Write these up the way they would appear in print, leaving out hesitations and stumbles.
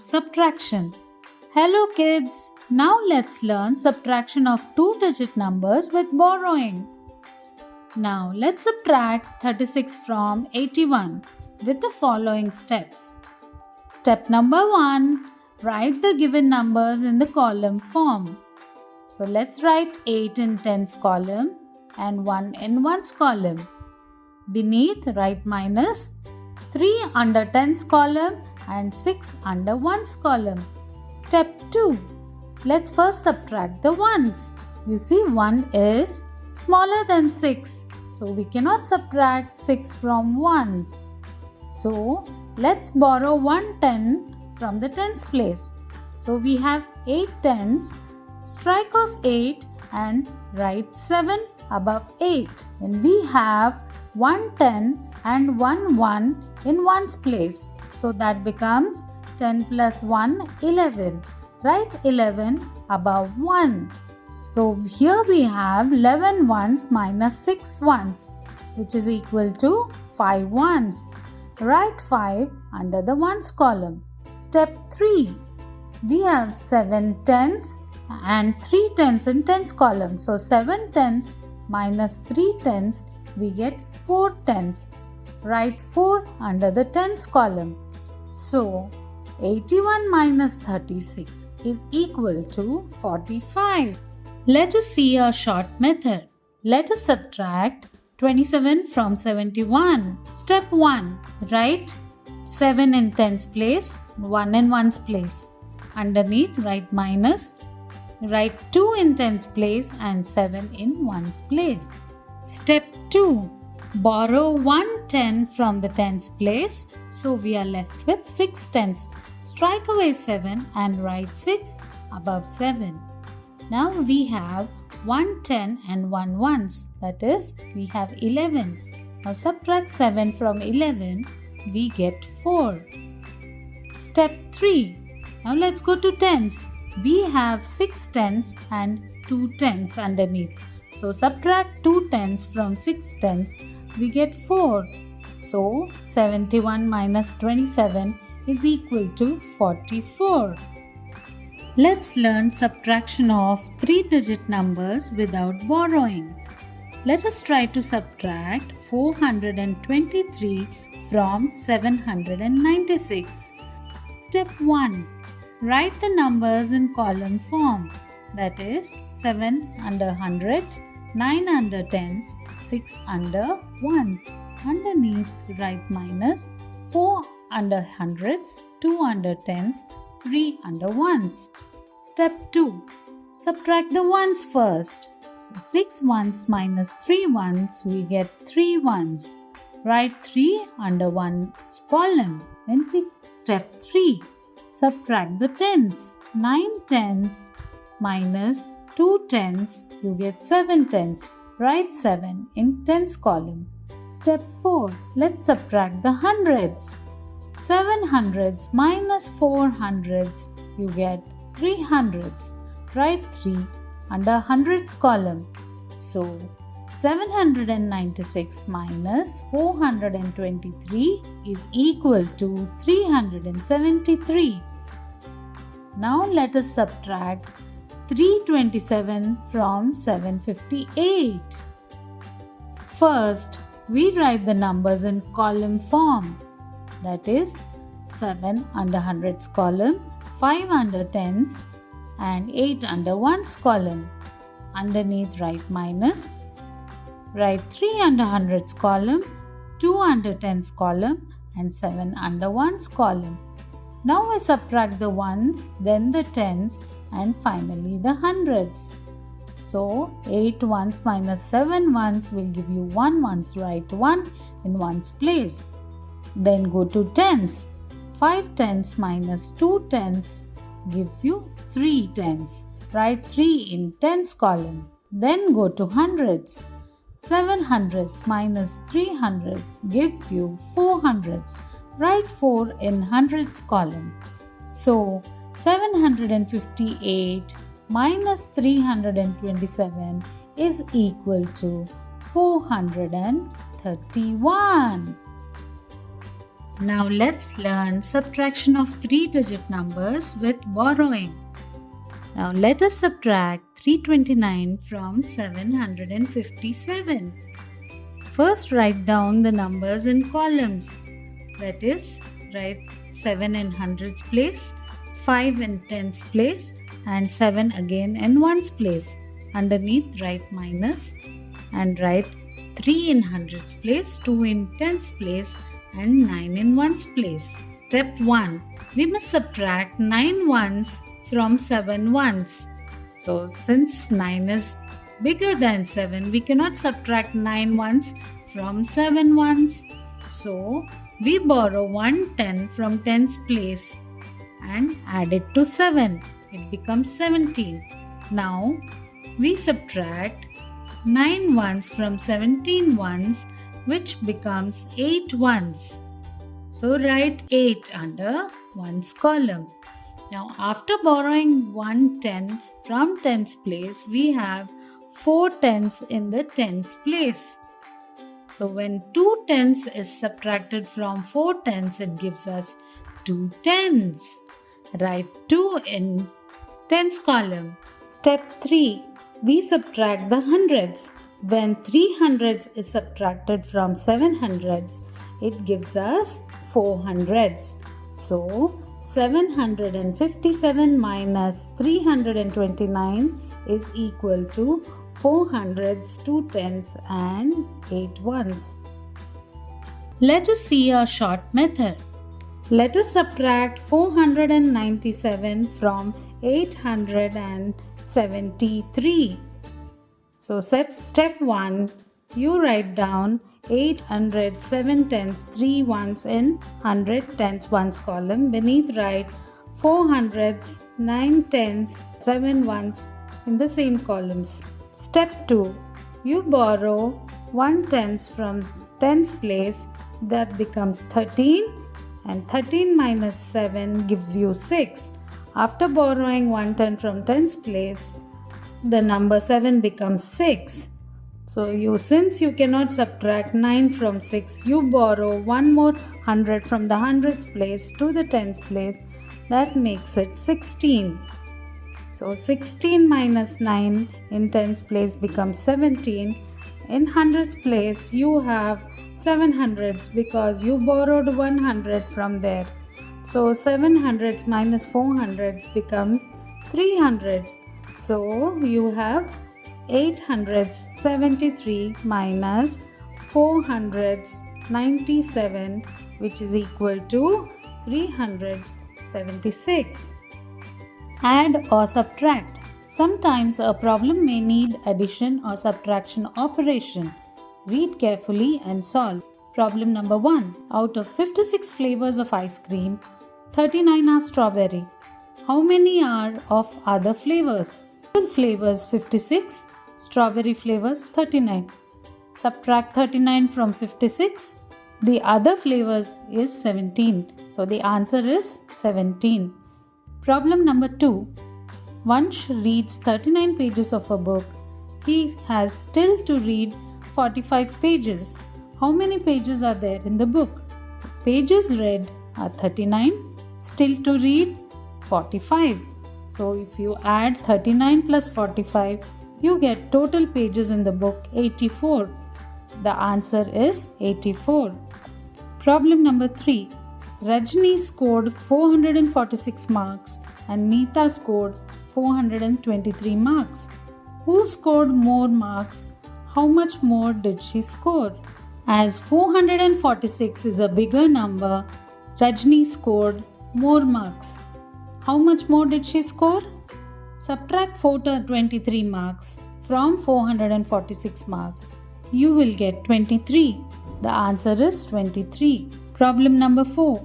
Subtraction. Hello kids, now let's learn subtraction of two-digit numbers with borrowing. Now let's subtract 36 from 81 with the following steps. Step number 1, write the given numbers in the column form. So let's write 8 in tens column and 1 in ones column. Beneath, write minus 3 under tens column and 6 under ones column. Step 2. Let's first subtract the ones. You see 1 is smaller than 6. So we cannot subtract 6 from ones. So let's borrow 1 10 from the tens place. So we have 8 tens. Strike off 8 and write 7 above 8. Then we have 1 10 and 1 1 in ones place. So that becomes 10 plus 1, 11. Write 11 above 1. So here we have 11 ones minus 6 ones, which is equal to 5 ones. Write 5 under the ones column. Step 3. We have 7 tens and 3 tens in tens column. So 7 tens minus 3 tens, we get 4 tens. Write 4 under the tens column. So 81 minus 36 is equal to 45. Let us see a short method. Let us subtract 27 from 71. Step 1. Write 7 in tens place, 1 in ones place. Underneath, write minus. Write 2 in tens place and 7 in ones place. Step 2. Borrow 1 10 from the tens place. So we are left with 6 tens. Strike away 7 and write 6 above 7. Now we have 1 10 and 1 ones. That is, we have 11. Now subtract 7 from 11. We get 4. Step 3. Now let's go to tens. We have 6 tens and 2 tens underneath. So subtract 2 tens from 6 tens. We get 4. So 71 minus 27 is equal to 44. Let's learn subtraction of three-digit numbers without borrowing. Let us try to subtract 423 from 796. Step 1. Write the numbers in column form. That is 7 under hundreds, 9 under tens, 6 under ones. Underneath, write minus 4 under hundreds, 2 under tens, 3 under ones. Step 2. Subtract the ones first. So 6 ones minus 3 ones, we get 3 ones. Write 3 under ones column. Then pick step 3. Subtract the tens. 9 tens minus 2 tens, you get 7 tens. Write 7 in tens column. Step 4. Let's subtract the hundreds. 7 hundreds minus 4 hundreds, you get 3 hundreds. Write 3 under hundreds column. So 796 minus 423 is equal to 373. Now let us subtract 327 from 758. First, we write the numbers in column form. That is 7 under hundreds column, 5 under tens and 8 under ones column. Underneath, write minus. Write 3 under hundreds column, 2 under tens column and 7 under ones column. Now I subtract the ones, then the tens and finally the hundreds. So 8 ones minus 7 ones will give you 1 ones. Write 1 in ones place. Then go to tens. 5 tens minus 2 tens gives you 3 tens. Write 3 in tens column. Then go to hundreds. 7 hundreds minus 3 hundreds gives you 4 hundreds. Write 4 in hundreds column. So 758 minus 327 is equal to 431. Now let's learn subtraction of 3-digit numbers with borrowing. Now let us subtract 329 from 757. First write down the numbers in columns. That is, write 7 in hundreds place, 5 in tens place and 7 again in ones place. Underneath write minus and write 3 in hundreds place, 2 in tens place and 9 in ones place. Step 1. We must subtract 9 ones from 7 ones. So since 9 is bigger than 7, we cannot subtract 9 ones from 7 ones. So we borrow 1 10 from tens place and add it to 7. It becomes 17. Now we subtract 9 ones from 17 ones, which becomes 8 ones. So write 8 under ones column. Now after borrowing 1 10 from tens place, we have 4 tens in the tens place. So when 2 tens is subtracted from 4 tens, it gives us 2 tens. Write 2 in tens column. Step 3. We subtract the hundreds. When 3 hundreds is subtracted from 7 hundreds, it gives us 4 hundreds. So 757 minus 329 is equal to 4 hundreds, 2 tens and 8 ones. Let us see a short method. Let us subtract 497 from 873. So step 1, you write down 800, 7 tens, 3 ones in 100 tens ones column. Beneath write 4 hundreds, 9 tens, 7 ones in the same columns. Step 2, you borrow 1 tens from tens place, that becomes 13, and 13 minus 7 gives you 6. After borrowing 1 10 from tens place, the number 7 becomes 6. So since you cannot subtract 9 from 6, you borrow one more 100 from the hundreds place to the tens place. That makes it 16. So 16 minus 9 in tens place becomes 17. In hundreds place, you have 7 hundreds because you borrowed 100 from there. So 7 hundreds minus 4 hundreds becomes 3 hundreds. So you have 873 minus 497, which is equal to 376. Add or subtract. Sometimes a problem may need addition or subtraction operation. Read carefully and solve. Problem number 1. Out of 56 flavors of ice cream, 39 are strawberry. How many are of other flavors? Flavors 56, strawberry flavors 39. Subtract 39 from 56. The other flavors is 17. So the answer is 17. Problem number 2. Vansh reads 39 pages of a book. He has still to read 45 pages. How many pages are there in the book? Pages read are 39. Still to read 45. So if you add 39 plus 45, you get total pages in the book 84. The answer is 84. Problem number 3. Rajni scored 446 marks and Neeta scored 423 marks. Who scored more marks? How much more did she score? As 446 is a bigger number, Rajni scored more marks. How much more did she score? Subtract 423 marks from 446 marks. You will get 23. The answer is 23. Problem number 4.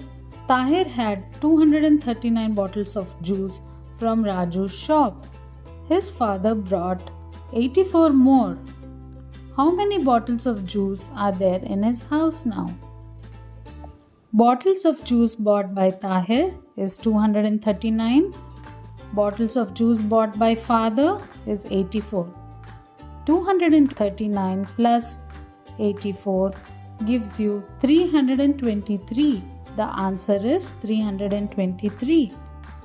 Tahir had 239 bottles of juice from Raju's shop. His father brought 84 more. How many bottles of juice are there in his house now? Bottles of juice bought by Tahir is 239. Bottles of juice bought by father is 84. 239 plus 84 gives you 323. The answer is 323.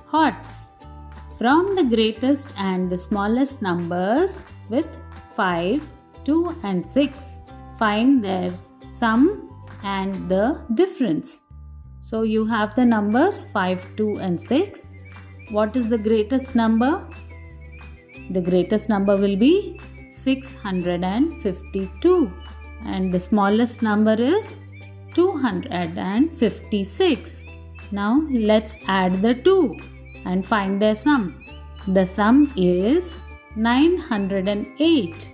Hots. From the greatest and the smallest numbers with 5, 2 and 6, find their sum and the difference. So you have the numbers 5, 2 and 6. What is the greatest number? The greatest number will be 652 and the smallest number is 256. Now let's add the 2 and find their sum. The sum is 908.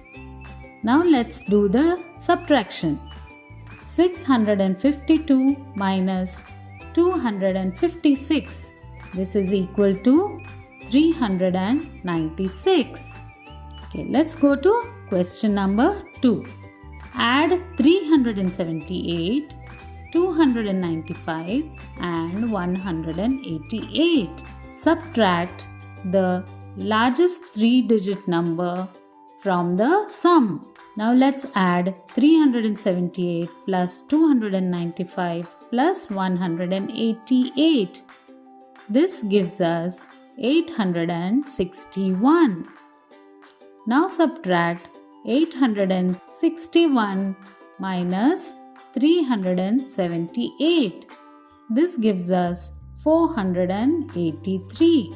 Now let's do the subtraction. 652 minus 256. This is equal to 396. Okay, let's go to question number 2. Add 378, 295 and 188. Subtract the largest 3-digit number from the sum. Now let's add 378 plus 295 plus 188. This gives us 861. Now subtract 861 minus 378. This gives us 483.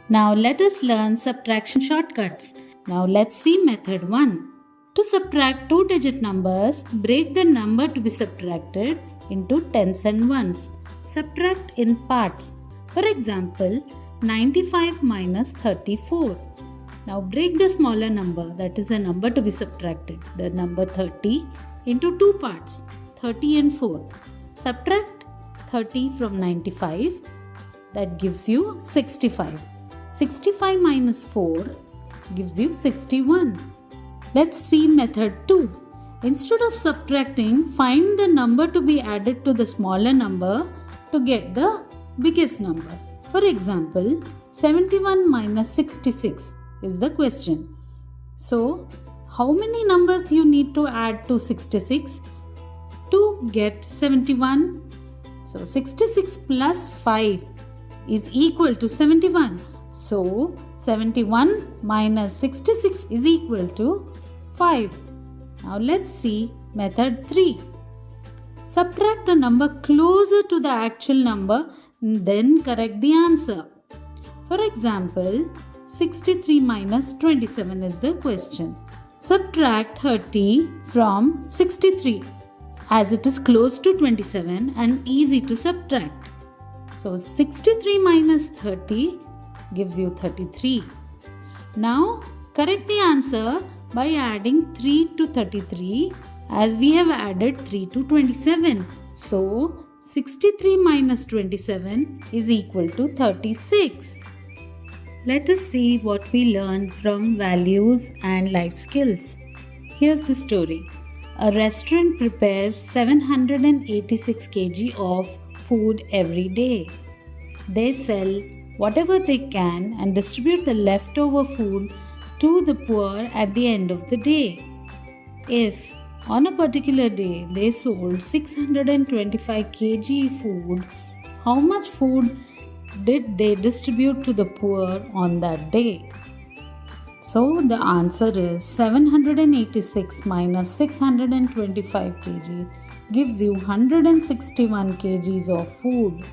Now let us learn subtraction shortcuts. Now let's see method 1. To subtract 2-digit numbers, break the number to be subtracted into tens and ones. Subtract in parts. For example, 95 minus 34. Now break the smaller number, that is the number to be subtracted, the number 30, into 2 parts, 30 and 4. Subtract 30 from 95, that gives you 65. 65 minus 4 gives you 61. Let's see method 2. Instead of subtracting, find the number to be added to the smaller number to get the biggest number. For example, 71 minus 66 is the question. So, how many numbers you need to add to 66 to get 71? So, 66 plus 5 is equal to 71. So, 71 minus 66 is equal to 5. Now, let's see method 3. Subtract a number closer to the actual number, then correct the answer. For example, 63 minus 27 is the question. Subtract 30 from 63 as it is close to 27 and easy to subtract. So 63 minus 30 gives you 33. Now correct the answer by adding 3 to 33 as we have added 3 to 27. So 63 minus 27 is equal to 36. Let us see what we learned from values and life skills. Here's the story. A restaurant prepares 786 kg of food every day. They sell whatever they can and distribute the leftover food to the poor at the end of the day. If on a particular day they sold 625 kg food, how much food did they distribute to the poor on that day? So the answer is 786 minus 625 kg gives you 161 kgs of food.